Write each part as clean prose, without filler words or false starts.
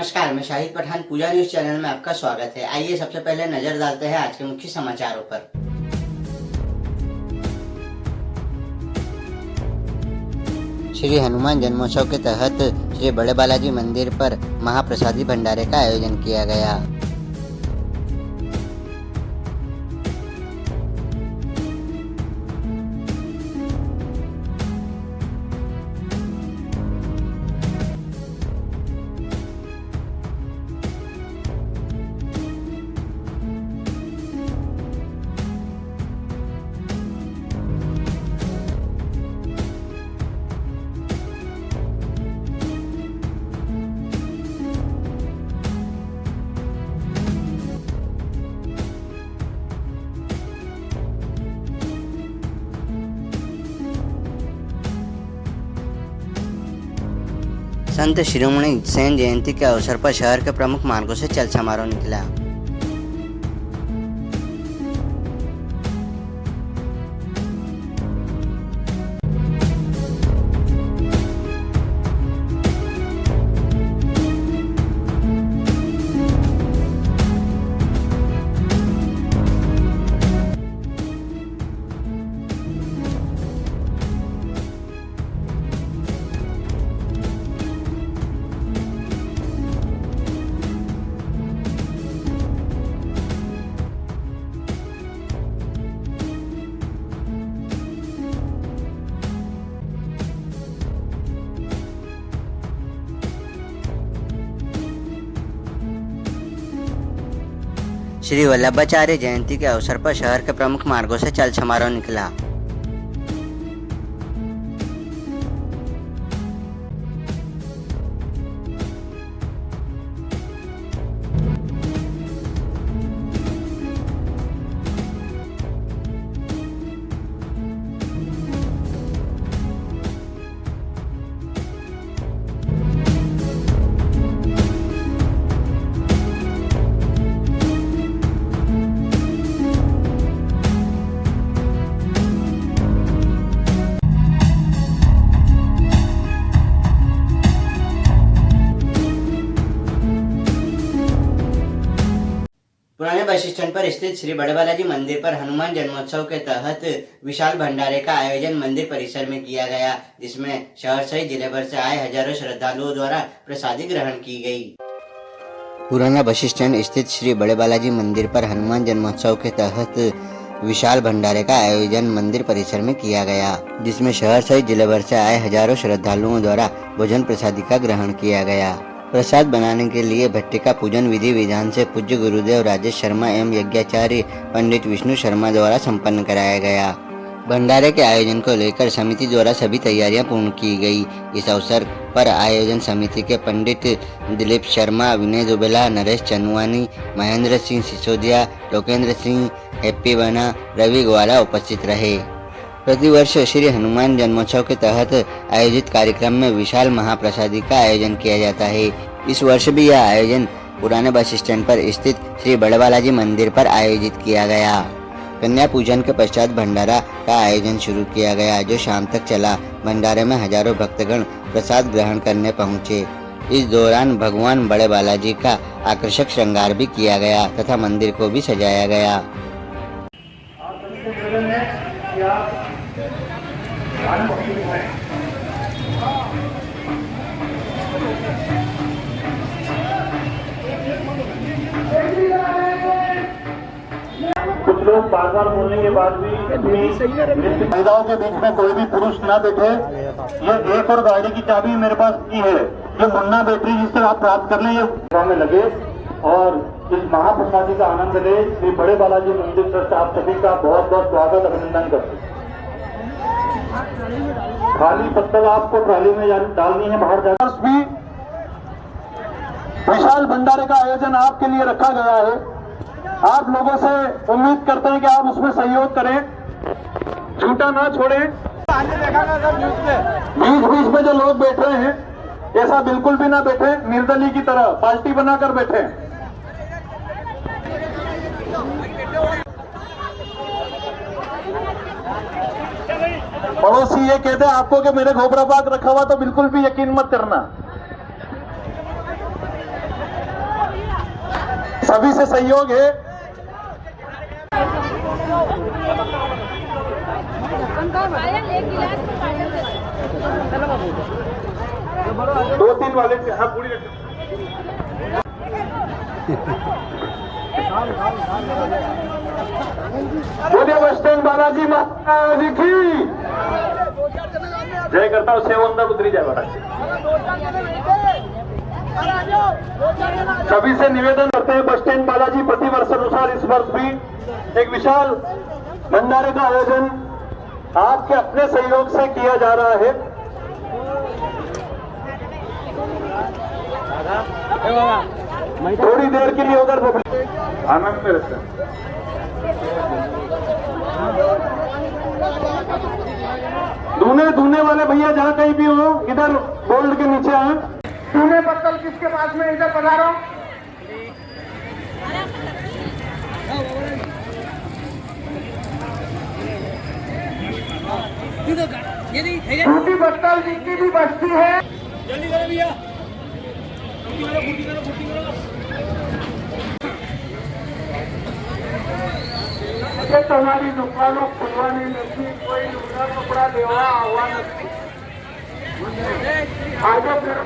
नमस्कार, मैं शाहिद पठान पूजा news channel में आपका स्वागत है। आइए सबसे पहले नजर डालते हैं आज के मुख्य समाचारों पर। श्री हनुमान जन्मोत्सव के तहत श्री बड़े बालाजी मंदिर पर महाप्रसादी भंडारे का आयोजन किया गया। संत शिरोमणि सेन जयंती के अवसर पर शहर के प्रमुख मार्गों से चल समारोह निकला। श्री वल्लभाचार्य जयंती के अवसर पर शहर के प्रमुख मार्गों से चल समारोह निकला। पुराने बस स्टैंड पर स्थित श्री बड़े बालाजी मंदिर पर हनुमान जन्मोत्सव के तहत विशाल भंडारे का आयोजन मंदिर परिसर में किया गया, जिसमें शहर सहित जिले भर से आए हजारों श्रद्धालुओं द्वारा प्रसादी ग्रहण की गई। पुराना बस स्टैंड स्थित श्री बड़े बालाजी मंदिर पर हनुमान जन्मोत्सव के तहत विशाल भंडारे का आयोजन मंदिर परिसर में किया गया, जिसमें शहर सहित जिले भर से आए हजारों श्रद्धालुओं द्वारा भोजन प्रसादी का ग्रहण किया गया। प्रसाद बनाने के लिए भट्टी का पूजन विधि विधान से पूज्य गुरुदेव राजेश शर्मा एवं यज्ञाचार्य पंडित विष्णु शर्मा द्वारा संपन्न कराया गया। भंडारे के आयोजन को लेकर समिति द्वारा सभी तैयारियां पूर्ण की गई। इस अवसर पर आयोजन समिति के पंडित दिलीप शर्मा, विनय दुबेला, नरेश चंदवानी, महेंद्र सिंह सिसोदिया, लोकेंद्र सिंह, हैप्पी बना, रवि ग्वाला उपस्थित रहे। प्रतिवर्ष श्री हनुमान जन्मोत्सव के तहत आयोजित कार्यक्रम में विशाल महाप्रसादी का आयोजन किया जाता है। इस वर्ष भी यह आयोजन पुराने बस स्टैंड पर स्थित श्री बड़े बालाजी मंदिर पर आयोजित किया गया। कन्या पूजन के पश्चात भंडारा का आयोजन शुरू किया गया, जो शाम तक चला। भंडारे में हजारों भक्तगण प्रसाद ग्रहण करने पहुंचे। इस दौरान भगवान बड़े बालाजी का आकर्षक श्रृंगार भी किया गया तथा मंदिर को भी सजाया गया। कुछ लोग बार बार बोलने के बाद भी महिलाओं के बीच में कोई भी पुरुष ना बैठे। ये एक और गाड़ी की चाबी मेरे पास की है, ये मुन्ना बैटरी जिससे आप प्राप्त कर लें, ये में लगे और इस महाप्रसादी का आनंद ले। श्री बड़े बालाजी मंदिर ट्रस्ट आप सभी का बहुत बहुत स्वागत अभिनंदन करते हैं। खाली पत्तल आपको ट्राली में डालनी है बाहर जाकर। भी विशाल भंडारे का आयोजन आपके लिए रखा गया है। आप लोगों से उम्मीद करते हैं कि आप उसमें सहयोग करें, झूठा ना छोड़ें। बीच बीच में जो लोग बैठ रहे हैं ऐसा बिल्कुल भी ना बैठे, निर्दलीय की तरह पार्टी बनाकर बैठे। पड़ोसी ये कहते हैं आपको कि मेरे घोबरा पाक रखा हुआ, तो बिल्कुल भी यकीन मत करना। सभी से सहयोग है। दो तीन वाले हाँ पूरी बोलिए बस स्टैंड बालाजी महाराज की जय करता हूँ। सेव अंदर उतरी जाए महाराज। सभी से निवेदन करते हैं बस स्टैंड बालाजी प्रतिवर्ष अनुसार इस वर्ष भी एक विशाल भंडारे का आयोजन आपके अपने सहयोग से किया जा रहा है। थोड़ी देर के लिए उधर आनंद में रहते हैं। धूने वाले भैया जहाँ कहीं भी हो इधर बोल्ड के नीचे आए। धूने पत्तल किसके पास में इधर पधारो। टूटी पत्तल जितनी भी बस्ती है जल्दी करो भैया। तुम्हारी दुकानों खुलवानी नहीं, कोई लुगा कपड़ा लेवा आवा नहीं। आगे फिर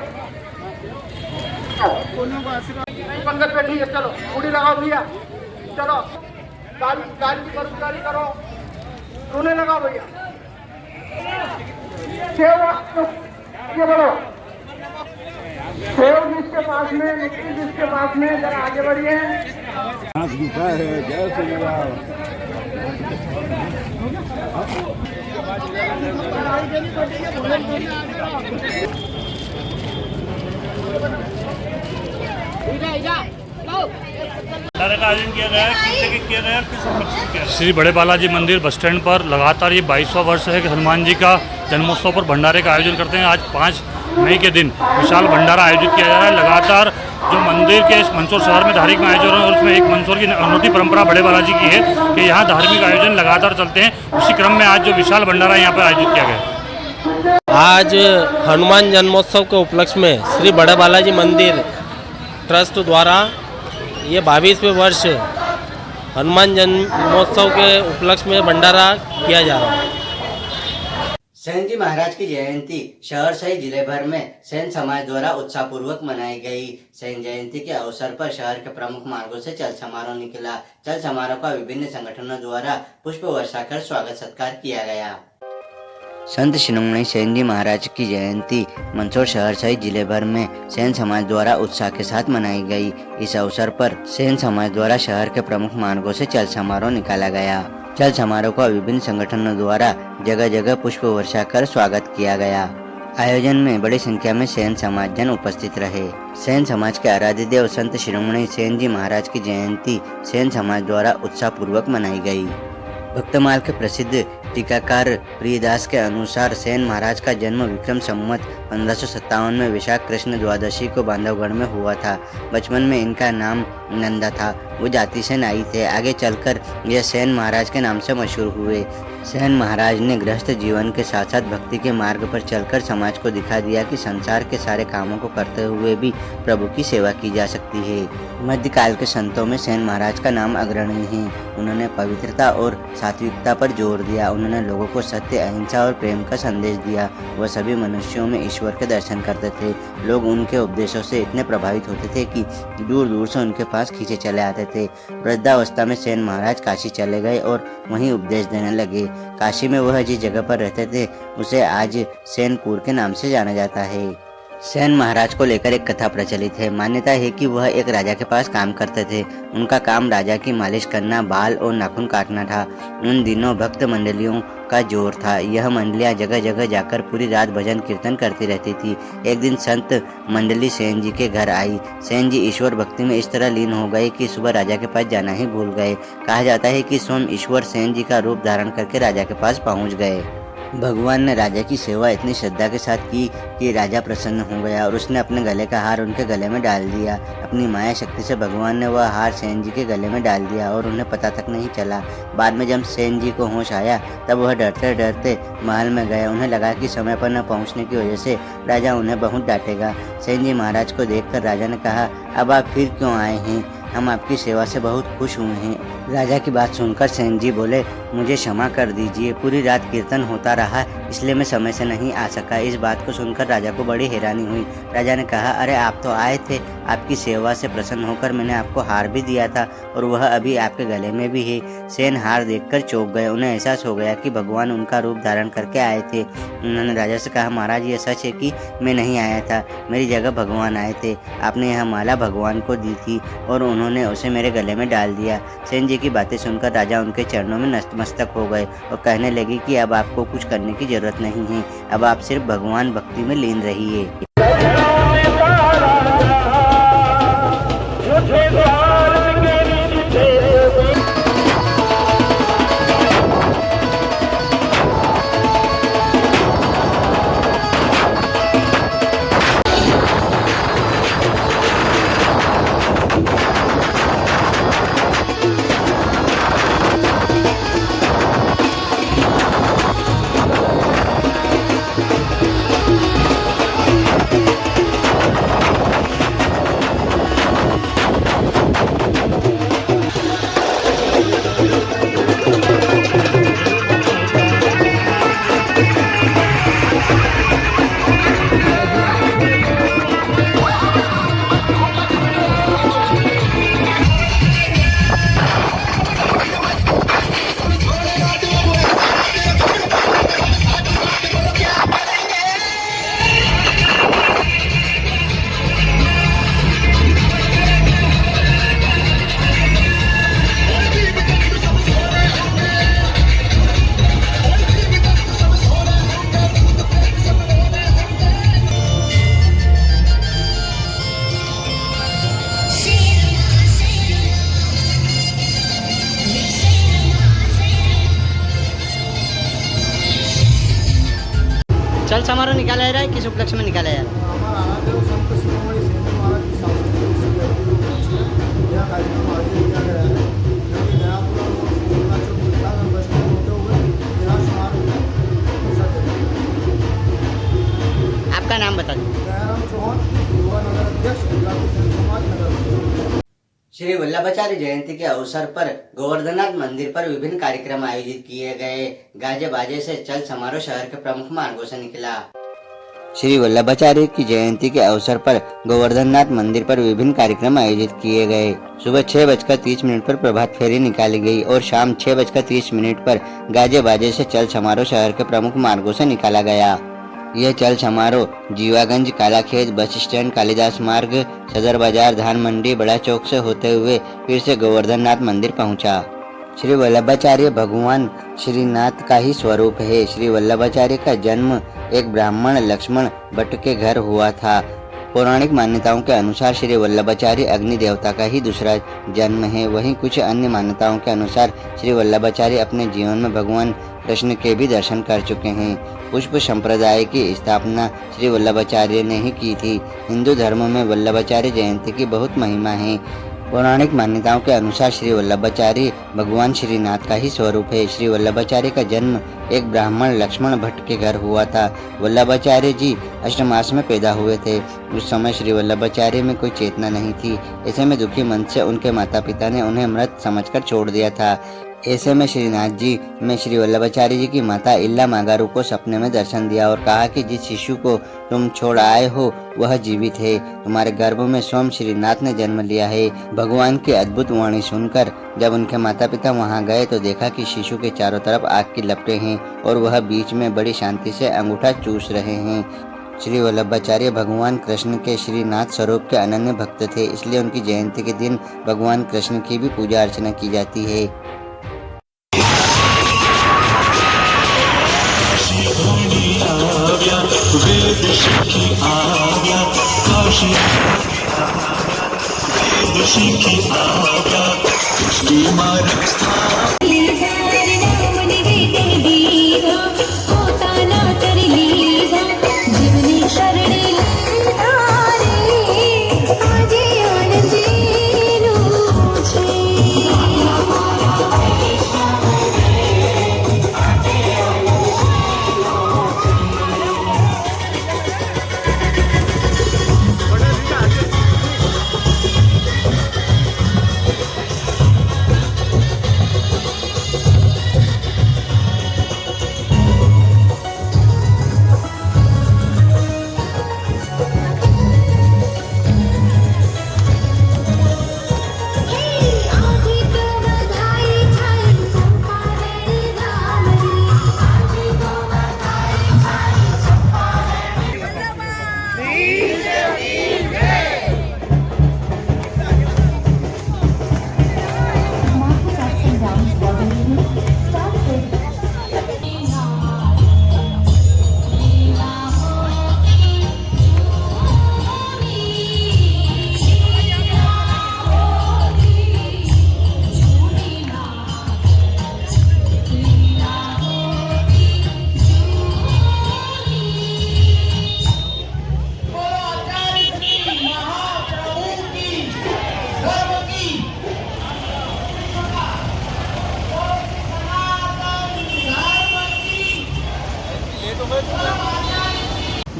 पंगत पे ठीक है। चलो बूढ़ी लगाओ भैया। चलो गाड़ी की कर्मचारी करो। रोने लगाओ भैया। ये बोलो सेव जिसके पास में, लिट्टी जिसके पास में, जरा आगे बढ़िए। जय श्री राम। का आयोजन किया गया है, श्री बड़े बालाजी मंदिर बस स्टैंड पर लगातार ये 22वां वर्ष है कि हनुमान जी का जन्मोत्सव पर भंडारे का आयोजन करते हैं। आज 5 मई के दिन विशाल भंडारा आयोजित किया जा रहा है। लगातार जो मंदिर के इस मंदसौर शहर में धार्मिक आयोजन है और उसमें एक मंदसौर की अनूठी परंपरा बड़े बालाजी की है कि यहाँ धार्मिक आयोजन लगातार चलते हैं। उसी क्रम में आज जो विशाल भंडारा यहाँ पर आयोजित किया गया। आज हनुमान जन्मोत्सव के उपलक्ष्य में श्री बड़े बालाजी मंदिर ट्रस्ट द्वारा ये 22वें वर्ष हनुमान जन्मोत्सव के उपलक्ष्य में भंडारा किया जा रहा है। सेन जी महाराज की जयंती शहर सहित जिले भर में सेन समाज द्वारा उत्साहपूर्वक मनाई गई। सेन जयंती के अवसर पर शहर के प्रमुख मार्गों से चल समारोह निकला। चल समारोह का विभिन्न संगठनों द्वारा पुष्प वर्षा कर स्वागत सत्कार किया गया। संत शिरोमणि सेन जी महाराज की जयंती मंदसौर शहर सहित जिले भर में सेन समाज द्वारा उत्साह के साथ मनाई गई। इस अवसर पर सेन समाज द्वारा शहर के प्रमुख मार्गों से चल समारोह निकाला गया। चल समारोह का विभिन्न संगठनों द्वारा जगह जगह पुष्प वर्षा कर स्वागत किया गया। आयोजन में बड़ी संख्या में सेन समाज जन उपस्थित रहे। सेन समाज के आराध्य देव संत शिरोमणि सेन जी महाराज की जयंती सेन समाज द्वारा उत्साह पूर्वक मनाई गई। भक्तमाल के प्रसिद्ध टीकाकार प्रियदास के अनुसार सेन महाराज का जन्म विक्रम संवत 1557 में विशाख कृष्ण द्वादशी को बांधवगढ़ में हुआ था। बचपन में इनका नाम नंदा था। वो जाति से नाई थे। आगे चलकर यह सेन महाराज के नाम से मशहूर हुए। सेन महाराज ने गृहस्थ जीवन के साथ साथ भक्ति के मार्ग पर चलकर समाज को दिखा दिया कि संसार के सारे कामों को करते हुए भी प्रभु की सेवा की जा सकती है। मध्यकाल के संतों में सेन महाराज का नाम अग्रणी है। उन्होंने पवित्रता और सात्विकता पर जोर दिया। उन्होंने लोगों को सत्य, अहिंसा और प्रेम का संदेश दिया। वह सभी मनुष्यों में ईश्वर के दर्शन करते थे। लोग उनके उपदेशों से इतने प्रभावित होते थे कि दूर दूर से उनके पास खींचे चले आते थे। वृद्धावस्था में सेन महाराज काशी चले गए और वहीं उपदेश देने लगे। काशी में वह जिस जगह पर रहते थे उसे आज सेनपुर के नाम से जाना जाता है। सेन महाराज को लेकर एक कथा प्रचलित है। मान्यता है कि वह एक राजा के पास काम करते थे। उनका काम राजा की मालिश करना, बाल और नाखून काटना था। उन दिनों भक्त मंडलियों का जोर था। यह मंडलियां जगह जगह जाकर पूरी रात भजन कीर्तन करती रहती थी। एक दिन संत मंडली सेन जी के घर आई। सेन जी ईश्वर भक्ति में इस तरह लीन हो गए कि सुबह राजा के पास जाना ही भूल गए। कहा जाता है कि स्वयं ईश्वर सेन जी का रूप धारण करके राजा के पास पहुंच गए। भगवान ने राजा की सेवा इतनी श्रद्धा के साथ की कि राजा प्रसन्न हो गया और उसने अपने गले का हार उनके गले में डाल दिया। अपनी माया शक्ति से भगवान ने वह हार सेन जी के गले में डाल दिया और उन्हें पता तक नहीं चला। बाद में जब सेन जी को होश आया तब वह डरते डरते महल में गए। उन्हें लगा कि समय पर न पहुंचने की वजह से राजा उन्हें बहुत डांटेगा। सेन जी महाराज को देखकर राजा ने कहा, अब आप फिर क्यों आए हैं? हम आपकी सेवा से बहुत खुश हुए हैं। राजा की बात सुनकर सेन जी बोले, मुझे क्षमा कर दीजिए, पूरी रात कीर्तन होता रहा इसलिए मैं समय से नहीं आ सका। इस बात को सुनकर राजा को बड़ी हैरानी हुई। राजा ने कहा, अरे आप तो आए थे, आपकी सेवा से प्रसन्न होकर मैंने आपको हार भी दिया था और वह अभी आपके गले में भी है। सेन हार देखकर चौंक गए। उन्हें एहसास हो गया कि भगवान उनका रूप धारण करके आए थे। उन्होंने राजा से कहा, महाराज ये सच है कि मैं नहीं आया था, मेरी जगह भगवान आए थे। आपने यह माला भगवान को दी थी और उन्होंने उसे मेरे गले में डाल दिया। सेन जी की बातें सुनकर राजा उनके चरणों में नतमस्तक हो गए और कहने लगे कि अब आपको कुछ करने की जरूरत नहीं है, अब आप सिर्फ भगवान भक्ति में लीन रहिए। चल समारोह निकाला जा रहा है, किस उपलक्ष्य में निकाला जा रहा है? हमारा आराध्य संत शिरोमणि सेन महाराज की सांस्कृतिक उत्सव के उपलक्ष्य में यह कार्यक्रम आयोजित किया गया है, जो कि नयापुरा और सोना चौक विभाग में बस स्टैंड होते हुए बिहार समारोह में हिस्सा लेंगे। आपका नाम बता दीजिए। दयाराम चौहान, युवा नगर अध्यक्ष, गुजराती संघ समाज नगर। श्री वल्लभाचार्य जयंती के अवसर पर गोवर्धननाथ मंदिर पर विभिन्न कार्यक्रम आयोजित किए गए। गाजे बाजे से चल समारोह शहर के प्रमुख मार्गों से निकला। श्री वल्लभाचार्य की जयंती के अवसर पर गोवर्धननाथ मंदिर पर विभिन्न कार्यक्रम आयोजित किए गए। सुबह 6:30 पर प्रभात फेरी निकाली गई और शाम 6:30 पर गाजे बाजे से चल समारोह शहर के प्रमुख मार्गों से निकाला गया। यह चल समारोह जीवागंज, कालाखेत, बस स्टैंड, कालिदास मार्ग, सदर बाजार, धान मंडी, बड़ा चौक से होते हुए फिर से गोवर्धननाथ मंदिर पहुंचा। श्री वल्लभाचार्य भगवान श्रीनाथ का ही स्वरूप है। श्री वल्लभाचार्य का जन्म एक ब्राह्मण लक्ष्मण भट्ट के घर हुआ था। पौराणिक मान्यताओं के अनुसार श्री वल्लभाचार्य अग्नि देवता का ही दूसरा जन्म है। वहीं कुछ अन्य मान्यताओं के अनुसार श्री वल्लभाचार्य अपने जीवन में भगवान कृष्ण के भी दर्शन कर चुके हैं। पुष्प संप्रदाय की स्थापना श्री वल्लभाचार्य ने ही की थी। हिंदू धर्म में वल्लभाचार्य जयंती की बहुत महिमा है। पौराणिक मान्यताओं के अनुसार श्री वल्लभाचार्य भगवान श्रीनाथ का ही स्वरूप है। श्री वल्लभाचार्य का जन्म एक ब्राह्मण लक्ष्मण भट्ट के घर हुआ था। वल्लभाचार्य जी अष्टमास में पैदा हुए थे। उस समय श्री वल्लभाचार्य में कोई चेतना नहीं थी। ऐसे में दुखी मन से उनके माता पिता ने उन्हें मृत समझकर छोड़ दिया था। ऐसे में श्रीनाथ जी में श्री वल्लभाचार्य जी की माता इल्ला मागारू को सपने में दर्शन दिया और कहा कि जिस शिशु को तुम छोड़ आए हो वह जीवित है। तुम्हारे गर्भ में स्वयं श्रीनाथ ने जन्म लिया है। भगवान की अद्भुत वाणी सुनकर जब उनके माता पिता वहां गए तो देखा कि शिशु के चारों तरफ आग की लपटें हैं और वह बीच में बड़ी शांति से अंगूठा चूस रहे हैं। श्री वल्लभाचार्य भगवान कृष्ण के श्रीनाथ स्वरूप के अनन्य भक्त थे, इसलिए उनकी जयंती के दिन भगवान कृष्ण की भी पूजा अर्चना की जाती है।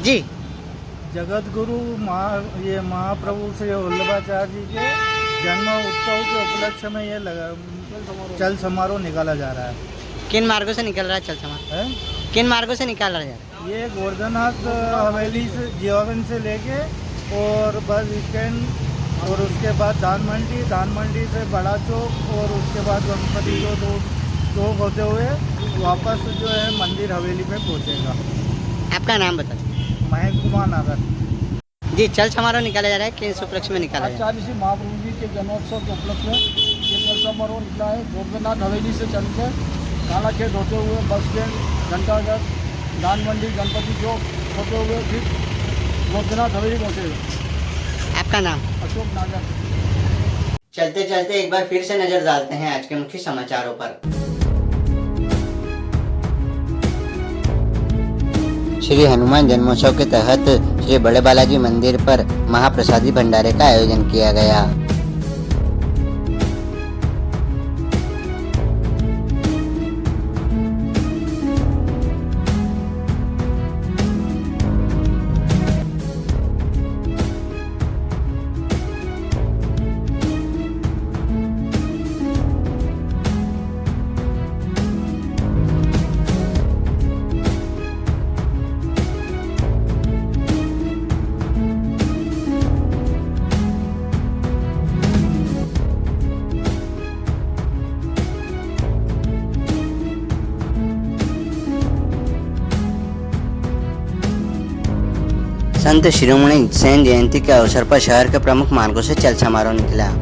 जी जगत गुरु महाप्रभु श्री वल्लभाचार्य जी के जन्म उत्सव के उपलक्ष्य में ये चल समारोह निकाला जा रहा है। किन मार्गों से निकल रहा है चल समारोह? है किन मार्गों से निकाला जा रहा है? ये गोवर्धननाथ हवेली से जीवावन से लेके और बस स्टैंड और उसके बाद दान मंडी से बड़ा चौक और उसके बाद गणपति चौक होते हुए वापस जो है मंदिर हवेली में पहुंचेगा। आपका नाम बता दीजिए। महेंद्र कुमार नागर। जी चल समारोह निकाला जा रहा है, किस उपलक्ष्य में निकाला जा रहा है? 40 महाप्रभु जी के जन्मोत्सव के उपलक्ष्य में ये चल समारोह निकला है। गोवर्धननाथ हवेली से चलकर कालाखेत होते हुए बस स्टैंड घंटाघर दान मंडी गणपति चौक होते हुए फिर गोवर्धननाथ हवेली पहुँचेगा। आपका नाम? अशोक नागर। चलते चलते एक बार फिर से नजर डालते हैं आज के मुख्य समाचारों पर। श्री हनुमान जन्मोत्सव के तहत श्री बड़े बालाजी मंदिर पर महाप्रसादी भंडारे का आयोजन किया गया। संत शिरोमणि सेन जयंती के अवसर पर शहर के प्रमुख मार्गों से चल समारोह निकला।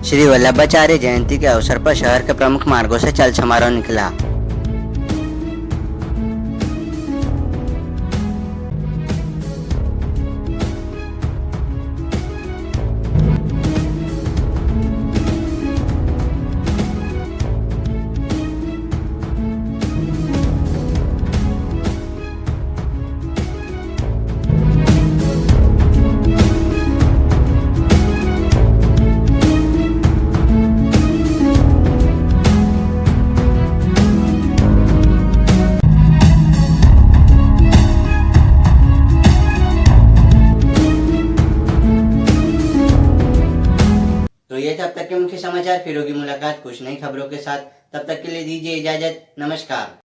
श्री वल्लभाचार्य जयंती के अवसर पर शहर के प्रमुख मार्गों से चल समारोह निकला। ये थे अब तक के मुख्य समाचार। फिर होगी मुलाकात कुछ नई खबरों के साथ। तब तक के लिए दीजिए इजाजत। नमस्कार।